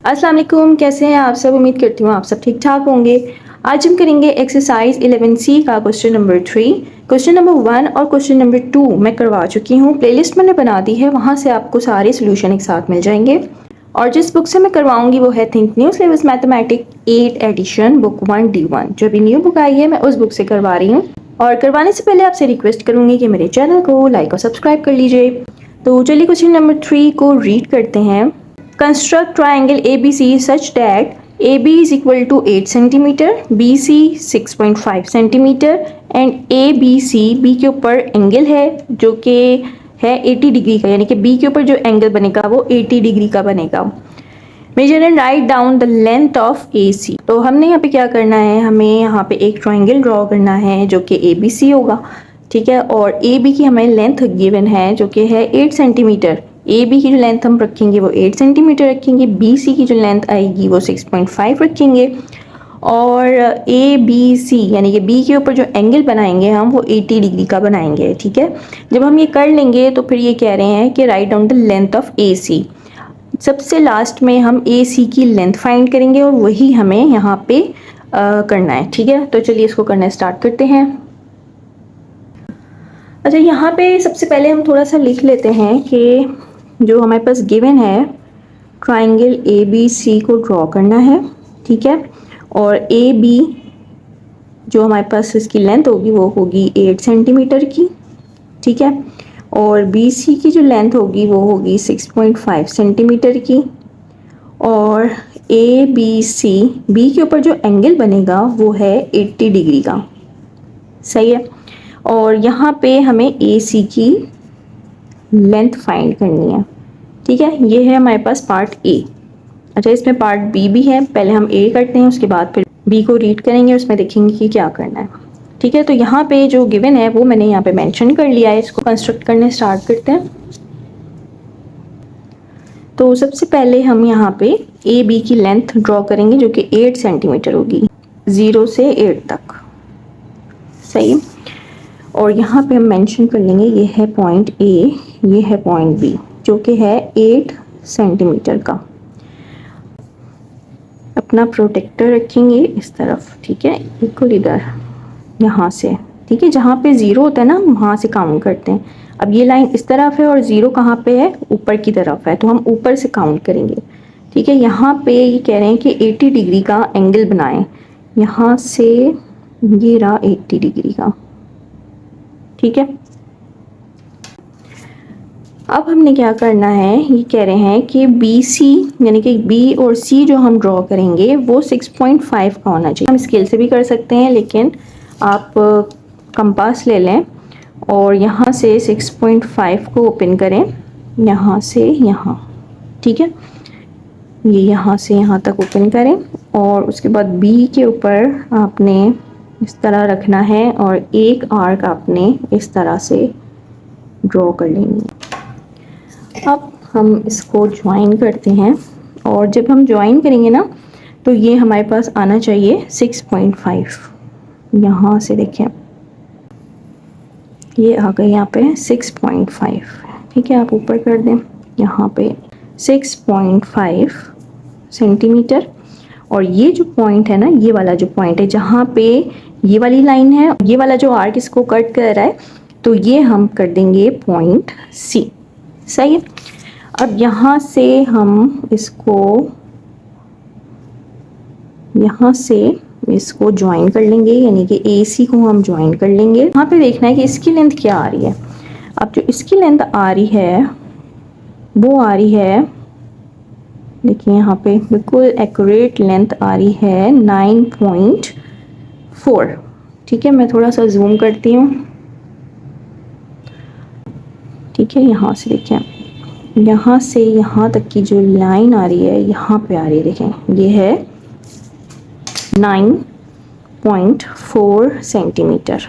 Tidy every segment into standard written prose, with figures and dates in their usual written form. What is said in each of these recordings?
अस्सलाम वालेकुम, कैसे हैं आप सब। उम्मीद करती हूँ आप सब ठीक ठाक होंगे। आज हम करेंगे एक्सरसाइज 11C का क्वेश्चन नंबर 3। क्वेश्चन नंबर 1 और क्वेश्चन नंबर 2 मैं करवा चुकी हूँ, प्लेलिस्ट मैंने बना दी है, वहाँ से आपको सारे सोल्यूशन एक साथ मिल जाएंगे। और जिस बुक से मैं करवाऊंगी वो है think new syllabus mathematic 8 addition book 1D1। जो भी न्यू बुक आई है मैं उस बुक से करवा रही हूँ। और करवाने से पहले आपसे रिक्वेस्ट करूंगी कि मेरे चैनल को लाइक और सब्सक्राइब कर लीजिए। तो चलिए क्वेश्चन नंबर 3 को रीड करते हैं। Construct triangle ABC such that AB is equal to 8 cm, BC 6.5 cm and ABC B के ऊपर एंगल है जो कि है 80 डिग्री का, यानी कि B के ऊपर जो एंगल बनेगा वो 80 डिग्री का बनेगा। Measure and write down the length of AC। तो हमने यहाँ पे क्या करना है, हमें यहाँ पे एक ट्राइंगल ड्रॉ करना है जो कि ABC होगा, ठीक है। और AB की हमें लेंथ गिवन है जो कि है 8 सेंटीमीटर। AB की जो लेंथ हम रखेंगे वो 8 सेंटीमीटर रखेंगे, BC की जो लेंथ आएगी वो 6.5 रखेंगे और ABC यानी कि B के ऊपर जो एंगल बनाएंगे हम वो 80 डिग्री का बनाएंगे, ठीक है। जब हम ये कर लेंगे तो फिर ये कह रहे हैं कि right down the length of AC। सबसे लास्ट में हम AC की लेंथ फाइंड करेंगे और वही हमें यहाँ पे करना है, ठीक है। तो चलिए इसको करना स्टार्ट करते हैं। अच्छा, यहाँ पे सबसे पहले हम थोड़ा सा लिख लेते हैं कि जो हमारे पास गिवन है ट्राइंगल ABC को ड्रॉ करना है, ठीक है। और AB जो हमारे पास इसकी लेंथ होगी वो होगी 8 सेंटीमीटर की, ठीक है। और BC की जो लेंथ होगी वो होगी 6.5 सेंटीमीटर की। और ABC B के ऊपर जो एंगल बनेगा वो है 80 डिग्री का, सही है। और यहाँ पे हमें AC की लेंथ फाइंड करनी है, ठीक है। ये है हमारे पास पार्ट A। अच्छा, इसमें पार्ट B भी है, पहले हम A करते हैं उसके बाद फिर B को रीड करेंगे, उसमें देखेंगे कि क्या करना है, ठीक है। तो यहाँ पे जो गिवन है वो मैंने यहाँ पे मेंशन कर लिया है, इसको कंस्ट्रक्ट करने स्टार्ट करते हैं। तो सबसे पहले हम यहाँ पे AB की लेंथ ड्रॉ करेंगे जो कि 8 सेंटीमीटर होगी, 0 से 8 तक, सही। और यहाँ पे हम मेंशन कर लेंगे ये है पॉइंट A, ये है पॉइंट B जो कि है 8 सेंटीमीटर का। अपना प्रोटेक्टर रखेंगे इस तरफ, ठीक है, बिल्कुल इधर यहाँ से, ठीक है। जहाँ पे 0 होता है ना वहाँ से काउंट करते हैं। अब ये लाइन इस तरफ है और 0 कहाँ पे है, ऊपर की तरफ है, तो हम ऊपर से काउंट करेंगे, ठीक है। यहाँ पे ये कह रहे हैं कि 80 डिग्री का एंगल बनाएं, यहाँ से ये रहा 80 डिग्री का, ठीक है। अब हमने क्या करना है, ये कह रहे हैं कि BC यानी कि B और C जो हम ड्रॉ करेंगे वो 6.5 का होना चाहिए। हम स्केल से भी कर सकते हैं लेकिन आप कंपास ले लें और यहाँ से 6.5 को ओपन करें, यहाँ से यहाँ, ठीक है। ये यहाँ से यहाँ तक ओपन करें और उसके बाद B के ऊपर आपने इस तरह रखना है और एक आर्क आपने इस तरह से ड्रॉ कर लेंगे। अब हम इसको ज्वाइन करते हैं और जब हम ज्वाइन करेंगे ना तो ये हमारे पास आना चाहिए 6.5। यहाँ से देखें ये आ गए यहाँ पे 6.5, ठीक है। आप ऊपर कर दें यहाँ पे 6.5 सेंटीमीटर। और ये जो पॉइंट है ना, ये वाला जो पॉइंट है जहाँ पे ये वाली लाइन है, ये वाला जो आर्क इसको कट कर रहा है, तो ये हम कर देंगे पॉइंट C, सही है। अब यहाँ से हम इसको ज्वाइन कर लेंगे, यानी कि AC को हम ज्वाइन कर लेंगे। यहाँ पे देखना है कि इसकी लेंथ क्या आ रही है। अब जो इसकी लेंथ आ रही है वो आ रही है, देखिए यहाँ पे बिल्कुल एक्यूरेट लेंथ आ रही है 9.4, ठीक है। मैं थोड़ा सा जूम करती हूँ, ठीक है। यहाँ से देखें, यहाँ से यहाँ तक की जो लाइन आ रही है यहाँ पे आ रही है, देखें ये है 9.4 सेंटीमीटर।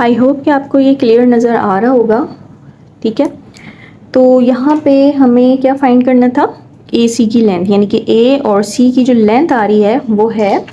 आई होप कि आपको ये क्लियर नज़र आ रहा होगा, ठीक है। तो यहाँ पे हमें क्या फाइंड करना था, AC की लेंथ, यानी कि A और C की जो लेंथ आ रही है वो है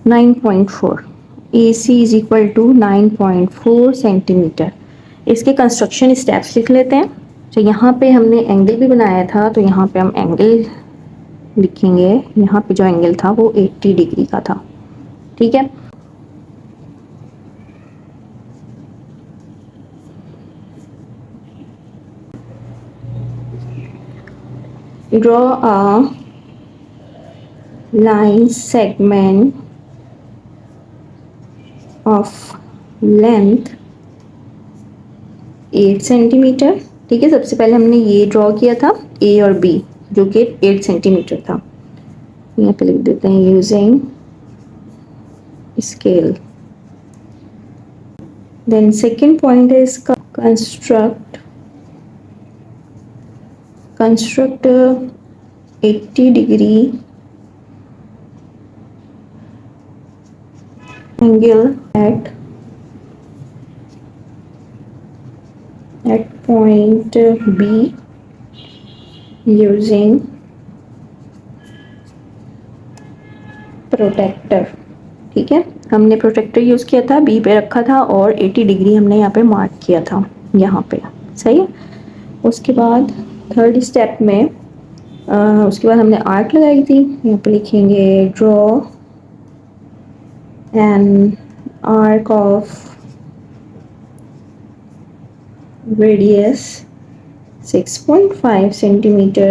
9.4। AC is equal to 9.4 centimetre. इसके कंस्ट्रक्शन स्टेप्स लिख लेते हैं। तो यहाँ पे हमने एंगल भी बनाया था, तो यहाँ पे हम एंगल लिखेंगे। यहाँ पे जो एंगल था वो 80 डिग्री का था। ठीक है, draw a line segment of length 8 centimetre. ठीक है, सबसे पहले हमने ये ड्रॉ किया था ए और बी, जो कि 8 सेंटीमीटर था। यहाँ पे लिख देते हैं using scale. Then second point है इसका construct 80 degree angle at point B using protractor. ठीक है, हमने प्रोटेक्टर यूज़ किया था, बी पे रखा था और 80 डिग्री हमने यहाँ पे मार्क किया था यहाँ पे। सही है, उसके बाद थर्ड स्टेप में उसके बाद हमने आर्क लगाई थी। यहाँ पे लिखेंगे draw an arc of radius 6.5 centimeter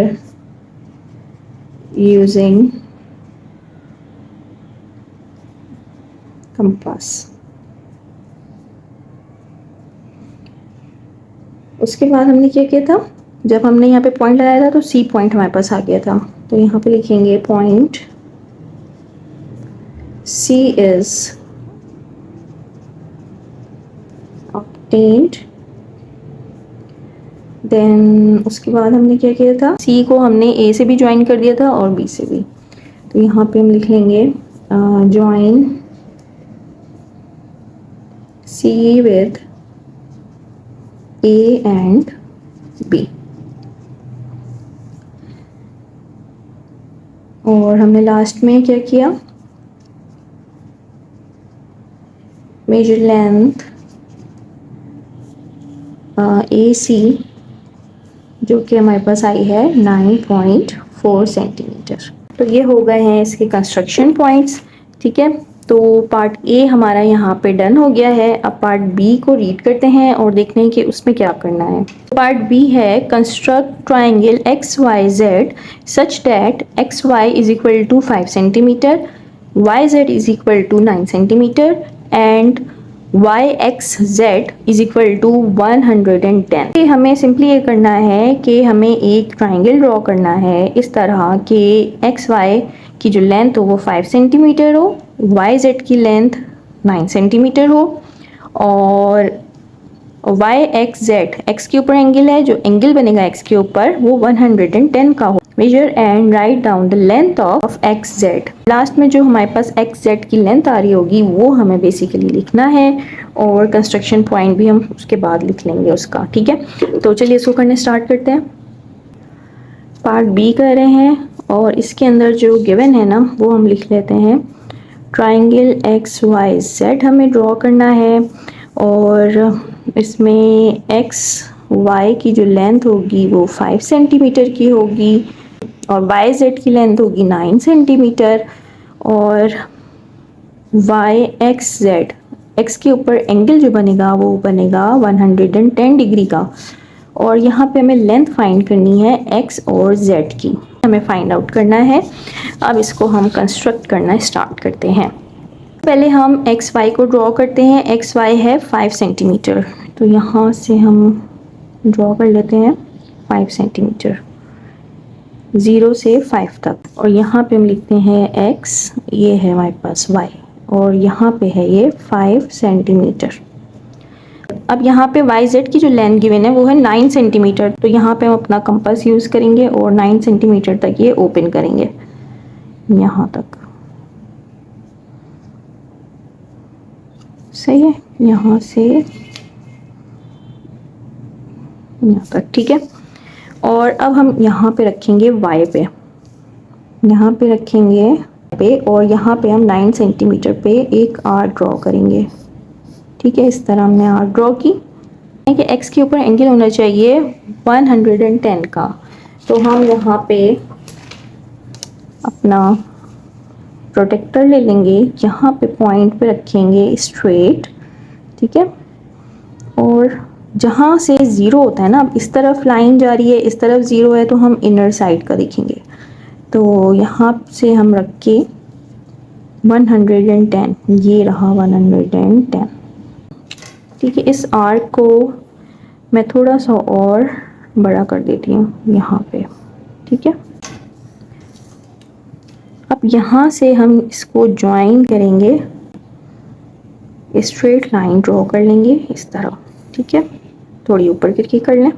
using compass। उसके बाद हमने क्या किया था, जब हमने यहाँ पे पॉइंट लगाया था तो सी पॉइंट हमारे पास आ गया था, तो यहाँ पे लिखेंगे point c is obtained। Then उसके बाद हमने क्या किया था, सी को हमने ए से भी ज्वाइन कर दिया था और बी से भी, तो यहाँ पे हम लिख लेंगे join c with a and b. और हमने लास्ट में क्या किया, मेजर लेंथ ए सी, जो कि हमारे पास आई है 9.4 सेंटीमीटर। तो ये हो गए हैं इसके कंस्ट्रक्शन पॉइंट्स। ठीक है, तो पार्ट ए हमारा यहाँ पे डन हो गया है। अब पार्ट बी को रीड करते हैं और देखते हैं कि उसमें क्या करना है। पार्ट बी है construct triangle x y z such that x y is equal to 5 centimetre, y z is equal to 9 centimetre and y x z is equal to 110। हमें सिंपली ये करना है कि हमें एक ट्राइंगल ड्रॉ करना है इस तरह कि एक्स वाई की जो लेंथ हो वो 5 सेंटीमीटर हो, वाई जेड की लेंथ 9 सेंटीमीटर हो और वाई एक्स जेड, एक्स के ऊपर एंगल है, जो एंगल बनेगा एक्स के ऊपर वो 110 का हो। Measure and write down the length of x z. Last में जो हमारे पास एक्स जेड की लेंथ आ रही होगी वो हमें बेसिकली लिखना है और कंस्ट्रक्शन पॉइंट भी हम उसके बाद लिख लेंगे उसका। ठीक है, तो चलिए इसको करने स्टार्ट करते हैं। पार्ट बी कर रहे हैं और इसके अंदर जो गिवन है ना वो हम लिख लेते हैं ट्राइंगल एक्स वाई जेड हमें ड्रॉ करना है और इसमें एक्स वाई की जो लेंथ होगी वो 5 सेंटीमीटर की होगी और वाई जेड की लेंथ होगी 9 सेंटीमीटर और वाई एक्स जेड, एक्स के ऊपर एंगल जो बनेगा वो बनेगा 110 डिग्री का और यहाँ पे हमें लेंथ फाइंड करनी है एक्स और जेड की, हमें फाइंड आउट करना है। अब इसको हम कंस्ट्रक्ट करना स्टार्ट करते हैं। पहले हम एक्स वाई को ड्रॉ करते हैं। एक्स वाई है 5 सेंटीमीटर, तो यहाँ से हम ड्रॉ कर लेते हैं 5 सेंटीमीटर 0 से 5 तक और यहाँ पे हम लिखते हैं x, ये है हमारे पास y और यहाँ पे है ये 5 सेंटीमीटर। अब यहाँ पे वाई जेड की जो लेंथ गिवन है वो है 9 सेंटीमीटर, तो यहाँ पे हम अपना कंपास यूज़ करेंगे और 9 सेंटीमीटर तक ये ओपन करेंगे यहाँ तक। सही है, यहाँ से यहाँ तक। ठीक है, और अब हम यहाँ पे रखेंगे y पे, यहाँ पे रखेंगे पे और यहाँ पे हम 9 सेंटीमीटर पे एक आर्क ड्रॉ करेंगे। ठीक है, इस तरह हमने आर्क ड्रॉ की। कि x के ऊपर एंगल होना चाहिए 110 का। तो हम यहाँ पे अपना प्रोटेक्टर ले लेंगे, यहाँ पे पॉइंट पे रखेंगे स्ट्रेट, ठीक है। और जहाँ से ज़ीरो होता है ना, अब इस तरफ लाइन जा रही है, इस तरफ ज़ीरो है, तो हम इनर साइड का देखेंगे। तो यहाँ से हम रख के 110, ये रहा 110, ठीक है। इस आर्क को मैं थोड़ा सा और बड़ा कर देती हूँ यहाँ पे, ठीक है। अब यहाँ से हम इसको ज्वाइन करेंगे, स्ट्रेट लाइन ड्रॉ कर लेंगे इस तरह, ठीक है। थोड़ी ऊपर करके कर लें।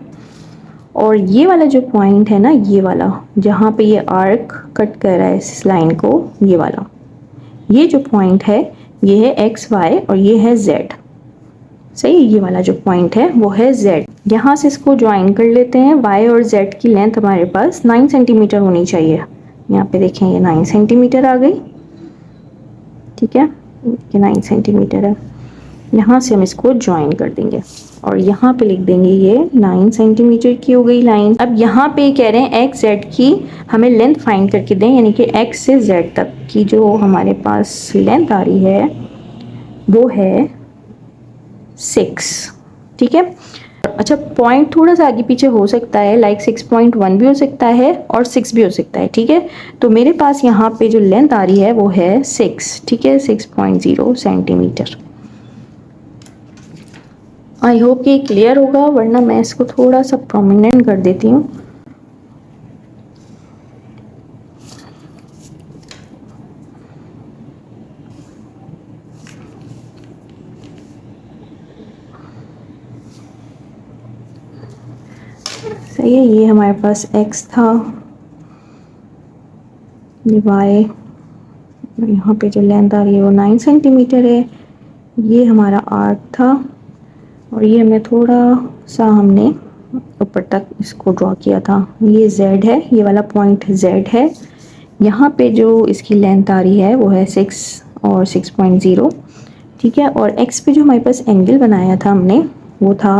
और ये वाला जो पॉइंट है ना, ये वाला जहाँ पे ये आर्क कट कर रहा है इस लाइन को, ये वाला, ये जो पॉइंट है ये है एक्स वाई और ये है जेड, सही। ये वाला जो पॉइंट है वो है जेड। यहाँ से इसको ज्वाइन कर लेते हैं। वाई और जेड की लेंथ हमारे पास 9 सेंटीमीटर होनी चाहिए। यहाँ पे देखें ये 9 सेंटीमीटर आ गई, ठीक है। ये 9 सेंटीमीटर है। यहाँ से हम इसको ज्वाइन कर देंगे और यहाँ पे लिख देंगे ये 9 सेंटीमीटर की हो गई लाइन। अब यहाँ पे कह रहे हैं एक्स जेड की हमें लेंथ फाइंड करके दें, यानी कि एक्स से जेड तक की जो हमारे पास लेंथ आ रही है वो है 6, ठीक है। अच्छा, पॉइंट थोड़ा सा आगे पीछे हो सकता है, लाइक 6.1 भी हो सकता है और 6 भी हो सकता है, ठीक है। तो मेरे पास यहाँ पे जो लेंथ आ रही है वो है 6, ठीक है, 6.0 सेंटीमीटर। आई होप कि क्लियर होगा, वरना मैं इसको थोड़ा सा प्रोमिनेंट कर देती हूँ। सही है। ये हमारे पास x था, ये y, यहाँ पे जो लेंथ आ रही है वो 9 सेंटीमीटर है। ये हमारा आर्क था और ये हमें थोड़ा सा हमने ऊपर तक इसको ड्रॉ किया था। ये z है, ये वाला पॉइंट z है। यहाँ पे जो इसकी लेंथ आ रही है वो है 6 और 6.0, ठीक है। और x पे जो हमारे पास एंगल बनाया था हमने वो था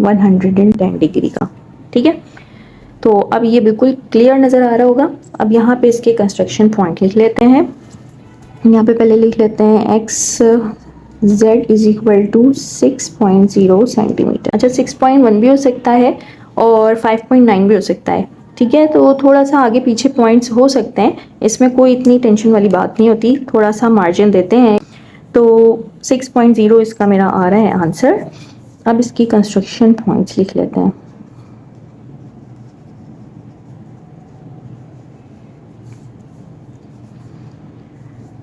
110 डिग्री का, ठीक है। तो अब ये बिल्कुल क्लियर नज़र आ रहा होगा। अब यहाँ पे इसके कंस्ट्रक्शन पॉइंट लिख लेते हैं। यहाँ पे पहले लिख लेते हैं x z is equal to 6.0 centimetre. अच्छा, 6.1 भी हो सकता है और 5.9 भी हो सकता है, ठीक है। तो थोड़ा सा आगे पीछे पॉइंट्स हो सकते हैं, इसमें कोई इतनी टेंशन वाली बात नहीं होती, थोड़ा सा मार्जिन देते हैं। तो 6.0 इसका मेरा आ रहा है आंसर। अब इसकी कंस्ट्रक्शन पॉइंट्स लिख लेते हैं।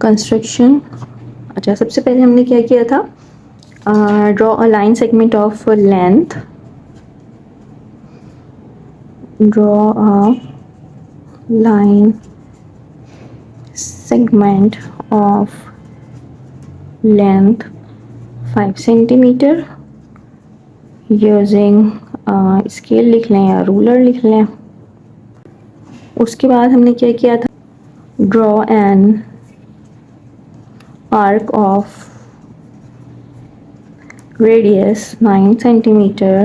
कंस्ट्रक्शन, अच्छा, सबसे पहले हमने क्या किया था, draw a line segment of length, draw a line segment of length 5 centimetre using scale लिख लें या रूलर लिख लें। उसके बाद हमने क्या किया था, draw an arc of radius 9 centimeter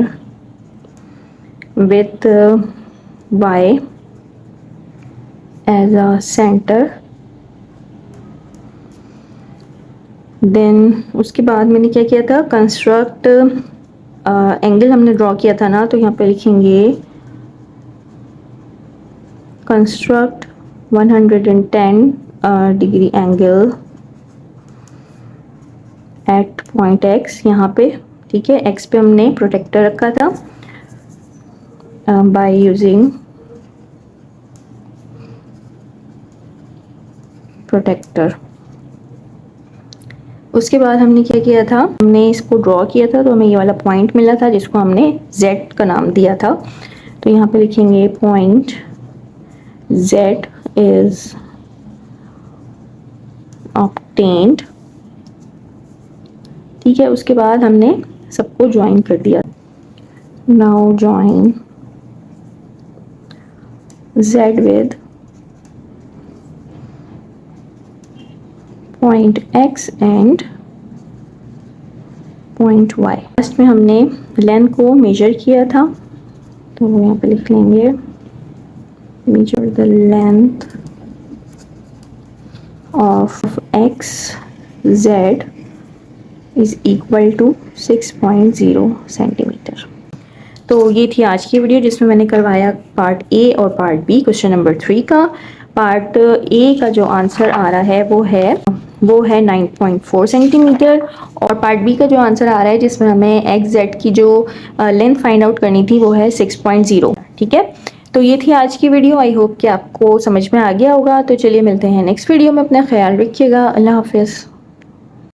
with y as a center। Then उसके बाद मैंने क्या किया था, कंस्ट्रक्ट एंगल हमने ड्रॉ किया था ना, तो यहाँ पे लिखेंगे construct 110 degree angle at point x, यहाँ पे, ठीक है। x पे हमने प्रोटेक्टर रखा था बाय यूजिंग प्रोटेक्टर। उसके बाद हमने क्या किया था, हमने इसको ड्रॉ किया था, तो हमें ये वाला पॉइंट मिला था जिसको हमने z का नाम दिया था। तो यहाँ पे लिखेंगे पॉइंट z इज ऑब्टेन्ड, ठीक है। उसके बाद हमने सबको ज्वाइन कर दिया। Now join z with point x and point y. First में हमने लेंथ को मेजर किया था, तो यहाँ पे लिख लेंगे measure the length of x z is equal to 6.0 centimetre. तो ये थी आज की वीडियो जिसमें मैंने करवाया पार्ट ए और पार्ट बी क्वेश्चन नंबर 3 का। पार्ट ए का जो आंसर आ रहा है वो है 9.4 सेंटीमीटर, और पार्ट बी का जो आंसर आ रहा है जिसमें हमें एक्स जेड की जो लेंथ फाइंड आउट करनी थी वो है 6.0। ठीक है, तो ये थी आज की वीडियो। आई होप कि आपको समझ में आ गया होगा। तो चलिए मिलते हैं नेक्स्ट वीडियो में। अपना ख्याल रखिएगा। अल्लाह हाफिज़।